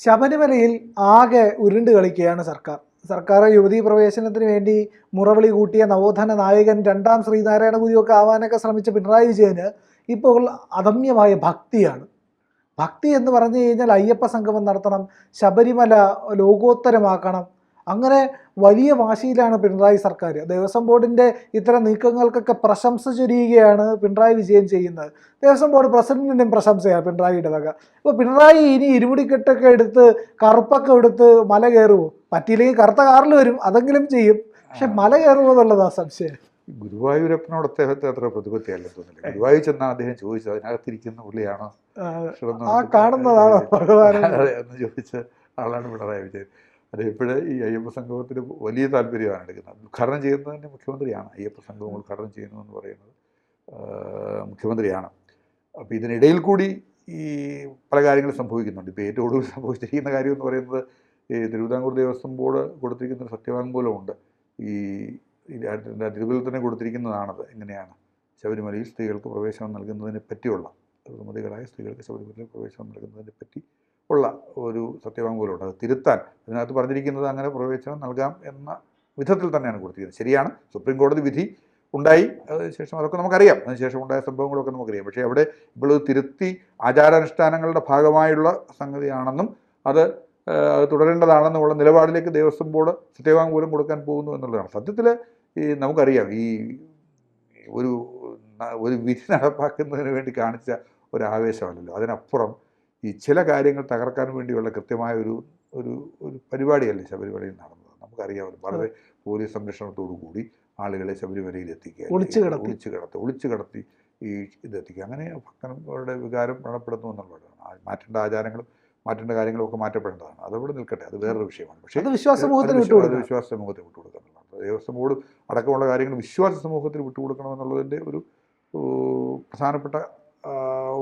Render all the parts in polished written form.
ശബരിമലയിൽ ആകെ ഉരുണ്ട് കളിക്കുകയാണ് സർക്കാർ. സർക്കാർ യുവതീ പ്രവേശനത്തിന് വേണ്ടി മുറവിളി കൂട്ടിയ നവോത്ഥാന നായകൻ രണ്ടാം ശ്രീനാരായണ ഗുരുവൊക്കെ ആവാനൊക്കെ ശ്രമിച്ച പിണറായി വിജയന് ഇപ്പോൾ അദമ്യമായ ഭക്തിയാണ്. ഭക്തി എന്ന് പറഞ്ഞു കഴിഞ്ഞാൽ അയ്യപ്പ സംഗമം നടത്തണം, ശബരിമല ലോകോത്തരമാക്കണം, അങ്ങനെ വലിയ വാശിയിലാണ് പിണറായി സർക്കാർ. ദേവസ്വം ബോർഡിൻ്റെ ഇത്തരം നീക്കങ്ങൾക്കൊക്കെ പ്രശംസ ചൊരിയുകയാണ് പിണറായി വിജയൻ ചെയ്യുന്നത്. ദേവസ്വം ബോർഡ് പ്രസിഡന്റിനും പ്രശംസയാണ് പിണറായിയുടെ വക. ഇപ്പോൾ പിണറായി ഇനി ഇരുമുടിക്കെട്ടൊക്കെ എടുത്ത് കറുപ്പൊക്കെ എടുത്ത് മല കയറുമോ? പറ്റിയില്ലെങ്കിൽ കറുത്ത കാറിൽ വരും, അതെങ്കിലും ചെയ്യും. പക്ഷെ മല കയറുമോ എന്നുള്ളതാ സംശയം. ഗുരുവായൂരപ്പനോട് അദ്ദേഹത്തെ അത്ര പ്രതിപത്തിയല്ല തോന്നില്ല. ഗുരുവായൂർ ചെന്നാൽ അദ്ദേഹം ചോദിച്ചു അതിനകത്തിരിക്കുന്ന പുള്ളിയാണോ കാണുന്നതാണോ ഭഗവാൻ എന്ന് ചോദിച്ച ആളാണ് പിണറായി വിജയൻ. അത് ഇപ്പോഴേ ഈ അയ്യപ്പ സംഗമത്തിന് വലിയ താല്പര്യമാണ് എടുക്കുന്നത്. ഉദ്ഘാടനം ചെയ്യുന്നത് തന്നെ മുഖ്യമന്ത്രിയാണ്. അയ്യപ്പ സംഗമം ഉദ്ഘാടനം ചെയ്യുന്നതെന്ന് പറയുന്നത് മുഖ്യമന്ത്രിയാണ്. അപ്പോൾ ഇതിനിടയിൽ കൂടി ഈ പല കാര്യങ്ങളും സംഭവിക്കുന്നുണ്ട്. ഇപ്പോൾ ഏറ്റവും ഒടുവിൽ സംഭവിച്ചിരിക്കുന്ന കാര്യം എന്ന് പറയുന്നത് ഈ തിരുവിതാംകൂർ ദേവസ്വം ബോർഡ് കൊടുത്തിരിക്കുന്ന സത്യവാങ്മൂലമുണ്ട്. ഈ തിരുവനന്തപുരത്തിന് കൊടുത്തിരിക്കുന്നതാണത്. എങ്ങനെയാണ് ശബരിമലയിൽ സ്ത്രീകൾക്ക് പ്രവേശനം നൽകുന്നതിനെ പറ്റിയുള്ള, ഋതുമതികളായ സ്ത്രീകൾക്ക് ശബരിമലയിൽ പ്രവേശനം നൽകുന്നതിനെ പറ്റി ഉള്ള ഒരു സത്യവാങ്മൂലമുണ്ട്. അത് തിരുത്താൻ അതിനകത്ത് പറഞ്ഞിരിക്കുന്നത് അങ്ങനെ പ്രവേശനം നൽകാം എന്ന വിധത്തിൽ തന്നെയാണ് കൊടുത്തിരിക്കുന്നത്. ശരിയാണ്, സുപ്രീം കോടതി വിധി ഉണ്ടായി, അതിനുശേഷം അതൊക്കെ നമുക്കറിയാം, അതിനുശേഷം ഉണ്ടായ സംഭവങ്ങളൊക്കെ നമുക്കറിയാം. പക്ഷേ അവിടെ ഇപ്പോൾ തിരുത്തി ആചാരാനുഷ്ഠാനങ്ങളുടെ ഭാഗമായുള്ള സംഗതിയാണെന്നും അത് തുടരേണ്ടതാണെന്നുള്ള നിലപാടിലേക്ക് ദേവസ്വം ബോർഡ് സത്യവാങ്മൂലം കൊടുക്കാൻ പോകുന്നു എന്നുള്ളതാണ്. സത്യത്തിൽ ഈ നമുക്കറിയാം, ഈ ഒരു വിധി നടപ്പാക്കുന്നതിന് വേണ്ടി കാണിച്ച ഒരു ആവേശമല്ലല്ലോ, അതിനപ്പുറം ഈ ചില കാര്യങ്ങൾ തകർക്കാൻ വേണ്ടിയുള്ള കൃത്യമായ ഒരു ഒരു ഒരു പരിപാടിയല്ലേ ശബരിമലയിൽ നടന്നത്. നമുക്കറിയാമല്ലോ, വളരെ പോലീസ് സംരക്ഷണത്തോടു കൂടി ആളുകളെ ശബരിമലയിൽ എത്തിക്കുക, ഒളിച്ചു കടത്തി ഈ ഇതെത്തിക്കുക, അങ്ങനെ ഭക്തന്മാരുടെ വികാരം വ്രണപ്പെടുന്നു എന്നുള്ളതാണ്. മാറ്റേണ്ട ആചാരങ്ങളും മാറ്റേണ്ട കാര്യങ്ങളും ഒക്കെ മാറ്റപ്പെടേണ്ടതാണ്. അതവിടെ നിൽക്കട്ടെ, അത് വേറൊരു വിഷയമാണ്. പക്ഷേ വിശ്വാസ സമൂഹത്തിന് വിട്ടുകൊടുക്കണം. ദേവസ്വം ബോർഡ് അടക്കമുള്ള കാര്യങ്ങൾ വിശ്വാസ സമൂഹത്തിന് വിട്ടുകൊടുക്കണമെന്നുള്ളതിൻ്റെ ഒരു പ്രധാനപ്പെട്ട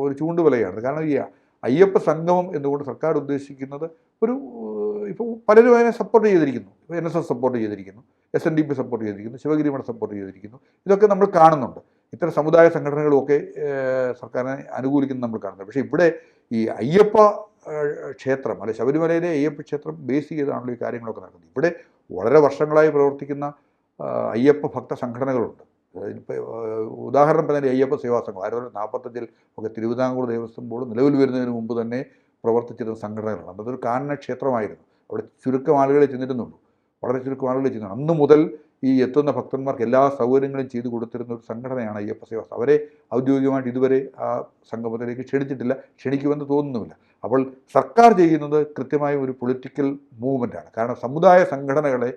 ഒരു ചൂണ്ടുവലയാണ്. കാരണം ഈ അയ്യപ്പ സംഗമം എന്നുകൊണ്ട് സർക്കാർ ഉദ്ദേശിക്കുന്നത് ഒരു ഇപ്പോൾ പലരും അതിനെ സപ്പോർട്ട് ചെയ്തിരിക്കുന്നു. ഇപ്പോൾ NSS സപ്പോർട്ട് ചെയ്തിരിക്കുന്നു, SNDP സപ്പോർട്ട് ചെയ്തിരിക്കുന്നു, ശിവഗിരി മഠം സപ്പോർട്ട് ചെയ്തിരിക്കുന്നു. ഇതൊക്കെ നമ്മൾ കാണുന്നുണ്ട്. ഇത്തരം സമുദായ സംഘടനകളുമൊക്കെ സർക്കാരിനെ അനുകൂലിക്കുന്നത് നമ്മൾ കാണുന്നുണ്ട്. പക്ഷേ ഇവിടെ ഈ അയ്യപ്പ ക്ഷേത്രം അല്ലെ ശബരിമലയിലെ അയ്യപ്പ ക്ഷേത്രം ബേസ് ചെയ്താണല്ലോ ഈ കാര്യങ്ങളൊക്കെ നടക്കുന്നത്. ഇവിടെ വളരെ വർഷങ്ങളായി പ്രവർത്തിക്കുന്ന അയ്യപ്പ ഭക്ത സംഘടനകളുണ്ട്. ഇപ്പോൾ ഉദാഹരണം പറഞ്ഞാൽ അയ്യപ്പ സേവാ സംഘം 1945 ഒക്കെ തിരുവിതാംകൂർ ദേവസ്വം ബോർഡ് നിലവിൽ വരുന്നതിന് മുമ്പ് തന്നെ പ്രവർത്തിച്ചിരുന്ന സംഘടനകളാണ്. അതൊരു കാനന ക്ഷേത്രമായിരുന്നു. അവിടെ ചുരുക്കം ആളുകളെ ചെന്നിരുന്നുള്ളൂ, വളരെ ചുരുക്കം ആളുകളെ ചെന്നു. അന്ന് മുതൽ ഈ എത്തുന്ന ഭക്തന്മാർക്ക് എല്ലാ സൗകര്യങ്ങളും ചെയ്തു കൊടുത്തിരുന്ന ഒരു സംഘടനയാണ് അയ്യപ്പ സേവാ. അവരെ ഔദ്യോഗികമായിട്ട് ഇതുവരെ ആ സംഗമത്തിലേക്ക് ക്ഷണിച്ചിട്ടില്ല, ക്ഷണിക്കുമെന്ന് തോന്നുന്നുമില്ല. അപ്പോൾ സർക്കാർ ചെയ്യുന്നത് കൃത്യമായ ഒരു പൊളിറ്റിക്കൽ മൂവ്മെൻറ്റാണ്. കാരണം സമുദായ സംഘടനകളെ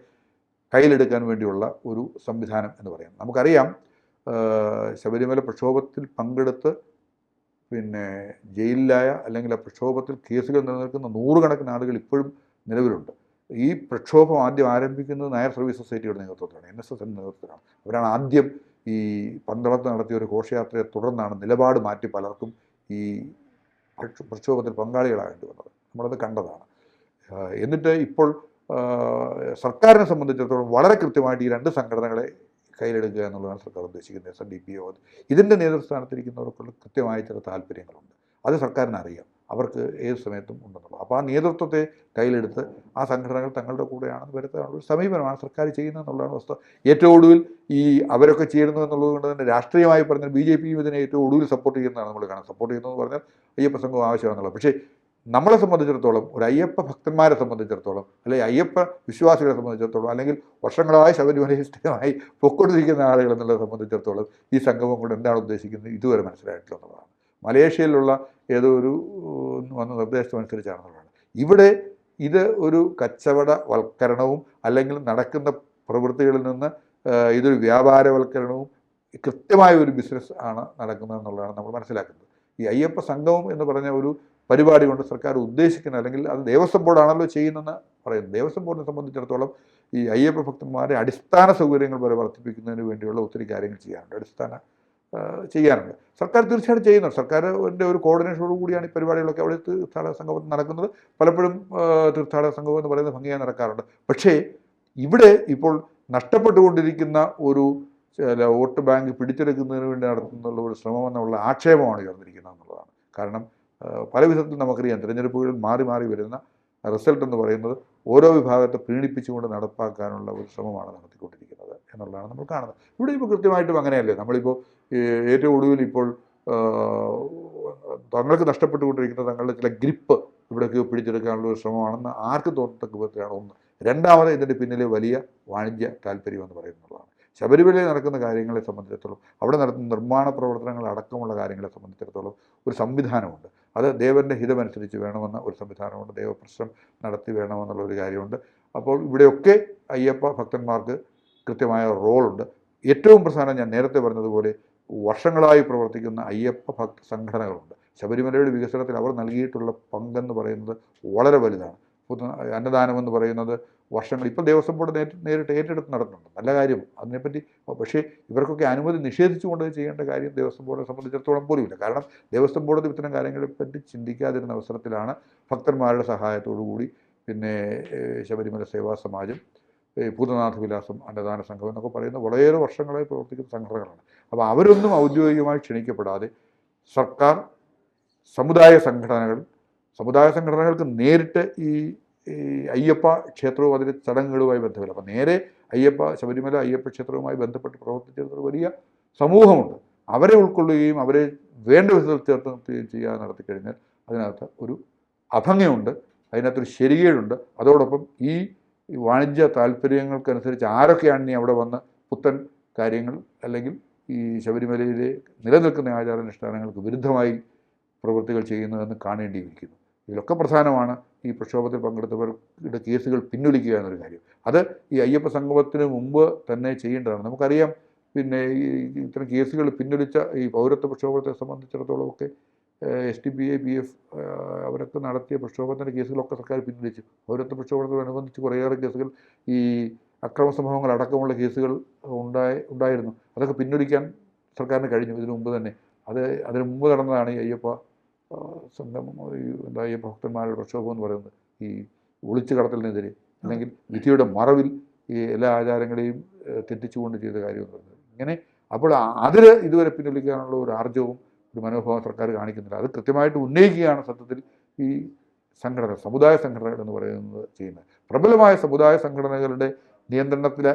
കയ്യിലെടുക്കാൻ വേണ്ടിയുള്ള ഒരു സംവിധാനം എന്ന് പറയാം. നമുക്കറിയാം, ശബരിമല പ്രക്ഷോഭത്തിൽ പങ്കെടുത്ത് പിന്നെ ജയിലിലായ അല്ലെങ്കിൽ ആ പ്രക്ഷോഭത്തിൽ കേസുകൾ നിലനിൽക്കുന്ന നൂറുകണക്കിന് ആളുകൾ ഇപ്പോഴും നിലവിലുണ്ട്. ഈ പ്രക്ഷോഭം ആദ്യം ആരംഭിക്കുന്നത് നായർ സർവീസ് സൊസൈറ്റിയുടെ നേതൃത്വത്തിലാണ്, NSS നേതൃത്വത്തിലാണ്. അവരാണ് ആദ്യം ഈ പന്തളത്ത് നടത്തിയ ഒരു ഘോഷയാത്രയെ തുടർന്നാണ് നിലപാട് മാറ്റി പലർക്കും ഈ പ്രക്ഷോഭത്തിൽ പങ്കാളികളാകേണ്ടി വന്നത്. നമ്മളത് കണ്ടതാണ്. എന്നിട്ട് ഇപ്പോൾ സർക്കാരിനെ സംബന്ധിച്ചിടത്തോളം വളരെ കൃത്യമായിട്ട് ഈ രണ്ട് സംഘടനകളെ കയ്യിലെടുക്കുക എന്നുള്ളതാണ് സർക്കാർ ഉദ്ദേശിക്കുന്നത്. SNDP ഇതിൻ്റെ നേതൃസ്ഥാനത്തിരിക്കുന്നവർക്കുള്ള കൃത്യമായ ചില താല്പര്യങ്ങളുണ്ട്. അത് സർക്കാരിന് അറിയാം, അവർക്ക് ഏത് സമയത്തും ഉണ്ടെന്നുള്ളത്. അപ്പോൾ ആ നേതൃത്വത്തെ കയ്യിലെടുത്ത് ആ സംഘടനകൾ തങ്ങളുടെ കൂടെയാണെന്ന് വരുത്താനുള്ള സമീപനമാണ് സർക്കാർ ചെയ്യുന്നതെന്നുള്ളതാണ് വസ്തുത. ഏറ്റവും ഒടുവിൽ ഈ അവരൊക്കെ ചേരുന്നു എന്നുള്ളത് കൊണ്ട് തന്നെ രാഷ്ട്രീയമായി പറഞ്ഞാൽ BJPയും ഇതിനെ ഏറ്റവും ഒടുവിൽ സപ്പോർട്ട് ചെയ്യുന്നതാണ് നമ്മൾ കാണാം. സപ്പോർട്ട് ചെയ്യുന്നതെന്ന് പറഞ്ഞാൽ അയ്യപ്പ സംഘം ആവശ്യമാണെന്നുള്ളത്. പക്ഷേ നമ്മളെ സംബന്ധിച്ചിടത്തോളം, ഒരു അയ്യപ്പ ഭക്തന്മാരെ സംബന്ധിച്ചിടത്തോളം, അല്ലെങ്കിൽ അയ്യപ്പ വിശ്വാസികളെ സംബന്ധിച്ചിടത്തോളം, അല്ലെങ്കിൽ വർഷങ്ങളായി ശബരിമലയിൽ സ്ഥിരമായി പൊക്കൊണ്ടിരിക്കുന്ന ആളുകൾ എന്നുള്ളതെ സംബന്ധിച്ചിടത്തോളം ഈ സംഗമം കൊണ്ട് എന്താണ് ഉദ്ദേശിക്കുന്നത് ഇതുവരെ മനസ്സിലായിട്ടില്ല എന്നുള്ളതാണ്. മലേഷ്യയിലുള്ള ഏതോ ഒരു വന്ന നിർദ്ദേശമനുസരിച്ചാണെന്നുള്ളതാണ്. ഇവിടെ ഇത് ഒരു കച്ചവടവൽക്കരണവും അല്ലെങ്കിൽ നടക്കുന്ന പ്രവൃത്തികളിൽ നിന്ന് ഇതൊരു വ്യാപാരവൽക്കരണവും കൃത്യമായ ഒരു ബിസിനസ് ആണ് നടക്കുന്നതെന്നുള്ളതാണ് നമ്മൾ മനസ്സിലാക്കുന്നത്. ഈ അയ്യപ്പ സംഗമം എന്ന് പറഞ്ഞ ഒരു പരിപാടി കൊണ്ട് സർക്കാർ ഉദ്ദേശിക്കുന്നത്, അല്ലെങ്കിൽ അത് ദേവസ്വം ബോർഡാണല്ലോ ചെയ്യുന്നതെന്ന് പറയുന്നത്. ദേവസ്വം ബോർഡിനെ സംബന്ധിച്ചിടത്തോളം ഈ അയ്യപ്പ ഭക്തന്മാരെ അടിസ്ഥാന സൗകര്യങ്ങൾ വരെ വർദ്ധിപ്പിക്കുന്നതിന് വേണ്ടിയുള്ള ഒത്തിരി കാര്യങ്ങൾ ചെയ്യാനുണ്ട്, ചെയ്യാനുണ്ട്. സർക്കാർ തീർച്ചയായിട്ടും ചെയ്യുന്നുണ്ട്. സർക്കാരിൻ്റെ ഒരു കോർഡിനേഷനോട് കൂടിയാണ് ഈ പരിപാടികളൊക്കെ അവിടെ തീർത്ഥാടക സംഗമം നടക്കുന്നത്. പലപ്പോഴും തീർത്ഥാടക സംഗമം എന്ന് പറയുന്നത് ഭംഗിയായി നടക്കാറുണ്ട്. പക്ഷേ ഇവിടെ ഇപ്പോൾ നഷ്ടപ്പെട്ടുകൊണ്ടിരിക്കുന്ന ഒരു വോട്ട് ബാങ്ക് പിടിച്ചെടുക്കുന്നതിന് വേണ്ടി നടത്തുന്നുള്ള ഒരു ശ്രമമെന്നുള്ള ആക്ഷേപമാണ് ഉയർന്നിരിക്കുന്നത് എന്നുള്ളതാണ്. കാരണം പല വിധത്തിൽ നമുക്കറിയാം, തിരഞ്ഞെടുപ്പുകളിൽ മാറി മാറി വരുന്ന റിസൾട്ട് എന്ന് പറയുന്നത് ഓരോ വിഭാഗത്തെ പ്രീണിപ്പിച്ചുകൊണ്ട് നടപ്പാക്കാനുള്ള ഒരു ശ്രമമാണ് നടത്തിക്കൊണ്ടിരിക്കുന്നത് എന്നുള്ളതാണ് നമ്മൾ കാണുന്നത്. ഇവിടെ ഇപ്പോൾ കൃത്യമായിട്ടും അങ്ങനെയല്ലേ. നമ്മളിപ്പോൾ ഏറ്റവും ഒടുവിൽ ഇപ്പോൾ തങ്ങൾക്ക് നഷ്ടപ്പെട്ടുകൊണ്ടിരിക്കുന്ന തങ്ങളുടെ ചില ഗ്രിപ്പ് ഇവിടേക്ക് പിടിച്ചെടുക്കാനുള്ള ഒരു ശ്രമമാണെന്ന് ആർക്കും തോന്നത്തക്ക വിധത്തിലാണ് ഒന്ന്. രണ്ടാമത് ഇതിൻ്റെ പിന്നിലെ വലിയ വാണിജ്യ താല്പര്യം എന്ന് പറയുന്നതാണ്. ശബരിമലയിൽ നടക്കുന്ന കാര്യങ്ങളെ സംബന്ധിച്ചിടത്തോളം, അവിടെ നടത്തുന്ന നിർമ്മാണ പ്രവർത്തനങ്ങൾ അടക്കമുള്ള കാര്യങ്ങളെ സംബന്ധിച്ചിടത്തോളം ഒരു സംവിധാനമുണ്ട്. അത് ദേവൻ്റെ ഹിതമനുസരിച്ച് വേണമെന്ന ഒരു സംവിധാനമുണ്ട്. ദേവപ്രശ്നം നടത്തി വേണമെന്നുള്ള ഒരു കാര്യമുണ്ട്. അപ്പോൾ ഇവിടെയൊക്കെ അയ്യപ്പ ഭക്തന്മാർക്ക് കൃത്യമായ റോളുണ്ട്. ഏറ്റവും പ്രധാനം, ഞാൻ നേരത്തെ പറഞ്ഞതുപോലെ, വർഷങ്ങളായി പ്രവർത്തിക്കുന്ന അയ്യപ്പ ഭക്ത സംഘടനകളുണ്ട്. ശബരിമലയുടെ വികസനത്തിൽ അവർ നൽകിയിട്ടുള്ള പങ്കെന്ന് പറയുന്നത് വളരെ വലുതാണ്. അന്നദാനമെന്ന് പറയുന്നത് വർഷങ്ങൾ ഇപ്പോൾ ദേവസ്വം ബോർഡ് നേരിട്ട് ഏറ്റെടുത്ത് നടത്തുന്നുണ്ട്. നല്ല കാര്യം, അതിനെപ്പറ്റി. പക്ഷേ ഇവർക്കൊക്കെ അനുമതി നിഷേധിച്ചുകൊണ്ട് ചെയ്യേണ്ട കാര്യം ദേവസ്വം ബോർഡിനെ സംബന്ധിച്ചിടത്തോളം പോലുമില്ല. കാരണം ദേവസ്വം ബോർഡ് ഇത്തരം കാര്യങ്ങളെപ്പറ്റി ചിന്തിക്കാതിരുന്ന അവസരത്തിലാണ് ഭക്തന്മാരുടെ സഹായത്തോടു കൂടി പിന്നെ ശബരിമല സേവാ സമാജം, ഭൂതനാഥ വിലാസം അന്നദാന സംഘം എന്നൊക്കെ പറയുന്ന വളരെയേറെ വർഷങ്ങളായി പ്രവർത്തിക്കുന്ന സംഘടനകളാണ്. അപ്പോൾ അവരൊന്നും ഔദ്യോഗികമായി ക്ഷണിക്കപ്പെടാതെ സർക്കാർ, സമുദായ സംഘടനകൾക്ക് നേരിട്ട് ഈ അയ്യപ്പ ക്ഷേത്രവും അതിൻ്റെ ചടങ്ങുകളുമായി ബന്ധമില്ല. അപ്പം നേരെ ശബരിമല അയ്യപ്പ ക്ഷേത്രവുമായി ബന്ധപ്പെട്ട് പ്രവർത്തിച്ചിരുന്ന വലിയ സമൂഹമുണ്ട്. അവരെ ഉൾക്കൊള്ളുകയും അവരെ വേണ്ട വിധത്തിൽ ചേർത്ത് നിർത്തുകയും ചെയ്യാതെ നടത്തിക്കഴിഞ്ഞാൽ അതിനകത്ത് ഒരു അഭംഗിയുണ്ട്, അതിനകത്തൊരു ശരികേടുണ്ട്. അതോടൊപ്പം ഈ വാണിജ്യ താല്പര്യങ്ങൾക്കനുസരിച്ച് ആരൊക്കെയാണ് ഇനി അവിടെ വന്ന് പുത്തൻ കാര്യങ്ങൾ അല്ലെങ്കിൽ ഈ ശബരിമലയിലെ നിലനിൽക്കുന്ന ആചാരാനുഷ്ഠാനങ്ങൾക്ക് വിരുദ്ധമായി പ്രവൃത്തികൾ ചെയ്യുന്നതെന്ന് കാണേണ്ടിയിരിക്കുന്നു. ഇതിലൊക്കെ പ്രധാനമാണ് ഈ പ്രക്ഷോഭത്തിൽ പങ്കെടുത്തവരുടെ കേസുകൾ പിൻവലിക്കുക എന്നൊരു കാര്യം. അത് ഈ അയ്യപ്പ സംഗമത്തിന് മുമ്പ് തന്നെ ചെയ്യേണ്ടതാണ്. നമുക്കറിയാം, പിന്നെ ഈ ഇത്തരം കേസുകൾ പിൻവലിച്ച ഈ പൗരത്വ പ്രക്ഷോഭത്തെ സംബന്ധിച്ചിടത്തോളമൊക്കെ SDPI PF അവരൊക്കെ നടത്തിയ പ്രക്ഷോഭത്തിൻ്റെ കേസുകളൊക്കെ സർക്കാർ പിൻവലിച്ചു. പൗരത്വ പ്രക്ഷോഭത്തോടനുബന്ധിച്ച് കുറേയേറെ കേസുകൾ, ഈ അക്രമ സംഭവങ്ങൾ അടക്കമുള്ള കേസുകൾ ഉണ്ടായിരുന്നു. അതൊക്കെ പിൻവലിക്കാൻ സർക്കാരിന് കഴിഞ്ഞു ഇതിനു മുമ്പ് തന്നെ. അതിനു മുമ്പ് നടന്നതാണ് ഈ അയ്യപ്പ സംഗമം, അയ്യപ്പ ഭക്തന്മാരുടെ പ്രക്ഷോഭം എന്ന് പറയുന്നത്. ഈ ഒളിച്ചു കടത്തലിനെതിരെ അല്ലെങ്കിൽ വിധിയുടെ മറവിൽ ഈ എല്ലാ ആചാരങ്ങളെയും തെറ്റിച്ചുകൊണ്ട് ചെയ്ത കാര്യം എന്ന് പറയുന്നത്. ഇങ്ങനെ അപ്പോൾ അതിൽ ഇതുവരെ പിൻവലിക്കാനുള്ള ഒരു ആർജവും ഒരു മനോഭാവം സർക്കാർ കാണിക്കുന്നില്ല. അത് കൃത്യമായിട്ട് ഉന്നയിക്കുകയാണ് സത്യത്തിൽ ഈ സമുദായ സംഘടനകൾ എന്ന് പറയുന്നത് ചെയ്യുന്നത്. പ്രബലമായ സമുദായ സംഘടനകളുടെ നിയന്ത്രണത്തിലെ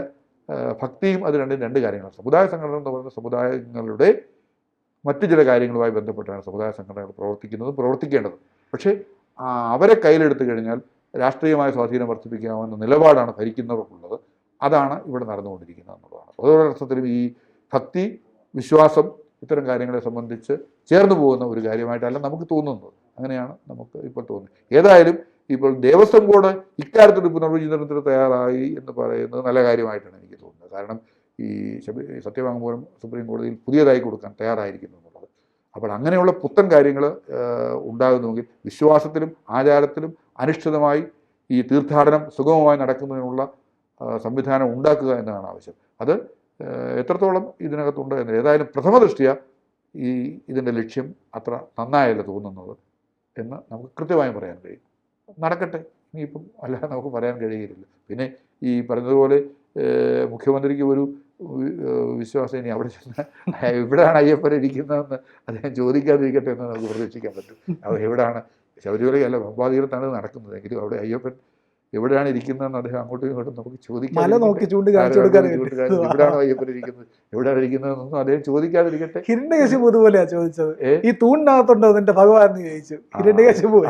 ഭക്തിയും അത് രണ്ട് കാര്യങ്ങളാണ്. സമുദായ സംഘടന എന്ന് പറയുന്നത് സമുദായങ്ങളുടെ മറ്റു ചില കാര്യങ്ങളുമായി ബന്ധപ്പെട്ടാണ് സമുദായ സംഘടനകൾ പ്രവർത്തിക്കേണ്ടത്. പക്ഷേ അവരെ കയ്യിലെടുത്തു കഴിഞ്ഞാൽ രാഷ്ട്രീയമായ സ്വാധീനം വർദ്ധിപ്പിക്കാവുന്ന നിലപാടാണ് ഭരിക്കുന്നവർക്കുള്ളത്. അതാണ് ഇവിടെ നടന്നുകൊണ്ടിരിക്കുന്നത് എന്നുള്ളതാണ്. ഓരോരർത്ഥത്തിലും ഈ ഭക്തി, വിശ്വാസം, ഇത്തരം കാര്യങ്ങളെ സംബന്ധിച്ച് ചേർന്ന് പോകുന്ന ഒരു കാര്യമായിട്ടല്ല നമുക്ക് തോന്നുന്നത്. അങ്ങനെയാണ് നമുക്ക് ഇപ്പോൾ തോന്നുന്നത്. ഏതായാലും ഇപ്പോൾ ദേവസ്വം ബോർഡ് ഇക്കാര്യത്തിൽ പുനർവിചിന്തനത്തിന് തയ്യാറായി എന്ന് പറയുന്നത് നല്ല കാര്യമായിട്ടാണ് എനിക്ക് തോന്നുന്നത്. കാരണം ഈ സത്യവാങ്മൂലം സുപ്രീം കോടതിയിൽ പുതിയതായി കൊടുക്കാൻ തയ്യാറായിരിക്കുന്നു എന്നുള്ളത്. അപ്പോൾ അങ്ങനെയുള്ള പുത്തൻ കാര്യങ്ങൾ ഉണ്ടാകുന്നുവെങ്കിൽ വിശ്വാസത്തിലും ആചാരത്തിലും അനുഷ്ഠിതമായി ഈ തീർത്ഥാടനം സുഗമമായി നടക്കുന്നതിനുള്ള സംവിധാനം ഉണ്ടാക്കുക എന്നതാണ് ആവശ്യം. അത് എത്രത്തോളം ഇതിനകത്തുണ്ട് എന്ന് ഏതായാലും പ്രഥമ ദൃഷ്ടിയ ഇതിൻ്റെ ലക്ഷ്യം അത്ര നന്നായല്ല തോന്നുന്നത് എന്ന് നമുക്ക് കൃത്യമായും പറയാൻ കഴിയും. നടക്കട്ടെ, ഇനിയിപ്പം അല്ലാതെ നമുക്ക് പറയാൻ കഴിയില്ല. പിന്നെ ഈ പറഞ്ഞതുപോലെ മുഖ്യമന്ത്രിക്ക് ഒരു വിശ്വാസം ഇനി അവിടെ ചെന്ന് എവിടെയാണ് അയ്യപ്പൻ ഇരിക്കുന്നതെന്ന് അദ്ദേഹം ചോദിക്കാതിരിക്കട്ടെ എന്ന് നമുക്ക് പ്രതീക്ഷിക്കാൻ പറ്റും. എവിടെയാണ് ശബരിമലയല്ല, പമ്പാതീരത്താണ് നടക്കുന്നതെങ്കിലും അവിടെ അയ്യപ്പൻ എവിടെയാണ് ഇരിക്കുന്നതെന്ന് അദ്ദേഹം അങ്ങോട്ടും ഇങ്ങോട്ടും നമുക്ക് ചോദിക്കാൻ, എവിടെയാണോ അയ്യപ്പൻ ഇരിക്കുന്നത്, എവിടെയാണ് ഇരിക്കുന്നതെന്നൊന്നും അദ്ദേഹം ചോദിക്കാതിരിക്കട്ടെ. ഹിരണ്യകശിപു ഇതുപോലെയാ ചോദിച്ചത്, ഈ തൂണിനകത്തുണ്ടോ നിന്റെ ഭഗവാൻ എന്ന് ചോദിച്ചു ഹിരണ്യകശിപു.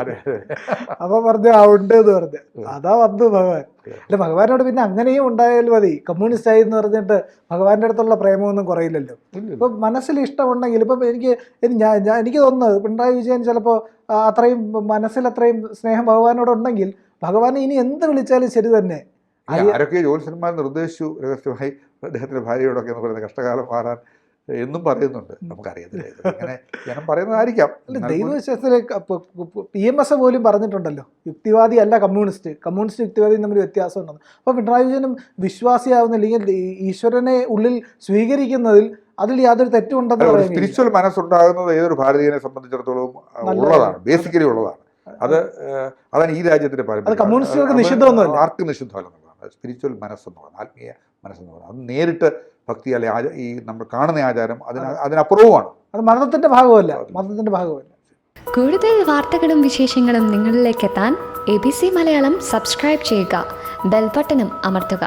അപ്പൊ പറഞ്ഞു ആ ഉണ്ട് എന്ന് പറഞ്ഞു. അതാ വന്നു ഭഗവാൻ. അല്ല, ഭഗവാനോട് പിന്നെ അങ്ങനെയും ഉണ്ടായാൽ മതി. കമ്മ്യൂണിസ്റ്റ് ആയി എന്ന് പറഞ്ഞിട്ട് ഭഗവാന്റെ അടുത്തുള്ള പ്രേമമൊന്നും കുറയില്ലല്ലോ. ഇപ്പൊ മനസ്സിൽ ഇഷ്ടമുണ്ടെങ്കിൽ, ഇപ്പം എനിക്ക് തോന്നുന്നത് പിണറായി വിജയൻ ചിലപ്പോൾ അത്രയും മനസ്സിൽ അത്രയും സ്നേഹം ഭഗവാനോടുണ്ടെങ്കിൽ ഭഗവാനെ ഇനി എന്ത് വിളിച്ചാലും ശരി തന്നെ. ആരൊക്കെ ജ്യോത്സ്യന്മാർ നിർദ്ദേശിച്ചു രഹസ്യമായി അദ്ദേഹത്തിന്റെ ഭാര്യയോടൊക്കെ എന്ന് പറയുന്നത് കഷ്ടകാലം മാറാൻ എന്നും പറയുന്നുണ്ട്. നമുക്കറിയത്തില്ല, അങ്ങനെ ജനം പറയുന്നതായിരിക്കാം. ദൈവവിശ്വാസത്തിലെ PMS പോലും പറഞ്ഞിട്ടുണ്ടല്ലോ, യുക്തിവാദി അല്ല കമ്മ്യൂണിസ്റ്റ് യുക്തിവാദിയും തമ്മിൽ വ്യത്യാസം ഉണ്ടെന്ന്. അപ്പോൾ പിണറായി വിജയനും വിശ്വാസിയാവുന്നില്ലെങ്കിൽ ഈശ്വരനെ ഉള്ളിൽ സ്വീകരിക്കുന്നതിൽ അതിൽ യാതൊരു തെറ്റുണ്ടെന്ന് പറയാം. സ്പിരിച്വൽ മനസ്സുണ്ടാകുന്നത് ഏതൊരു ഭാരതീയനെ സംബന്ധിച്ചിടത്തോളം ഉള്ളതാണ്, ബേസിക്കലി ഉള്ളതാണ്. അതാണ് ഈ രാജ്യത്തിന്റെ പാരമ്പര്യം. കമ്മ്യൂണിസ്റ്റുകൾക്ക് നിഷിദ്ധമൊന്നുമല്ല, ആർക്കും നിഷിദ്ധമല്ലെന്നുള്ളതാണ് സ്പിരിച്വൽ മനസ്സെന്നുള്ളത്, ആത്മീയ മനസ്സെന്നുള്ളത്. അത് നേരിട്ട് ഭക്തി അല്ലെ ഈ നമ്മൾ കാണുന്ന ആചാരം അതിനപ്പുറവുമാണ്. അത് മതത്തിന്റെ ഭാഗമല്ല. കൂടുതൽ വാർത്തകളും വിശേഷങ്ങളും നിങ്ങളിലേക്ക് എത്താൻ ABC മലയാളം സബ്സ്ക്രൈബ് ചെയ്യുക, ബെൽബട്ടനും അമർത്തുക.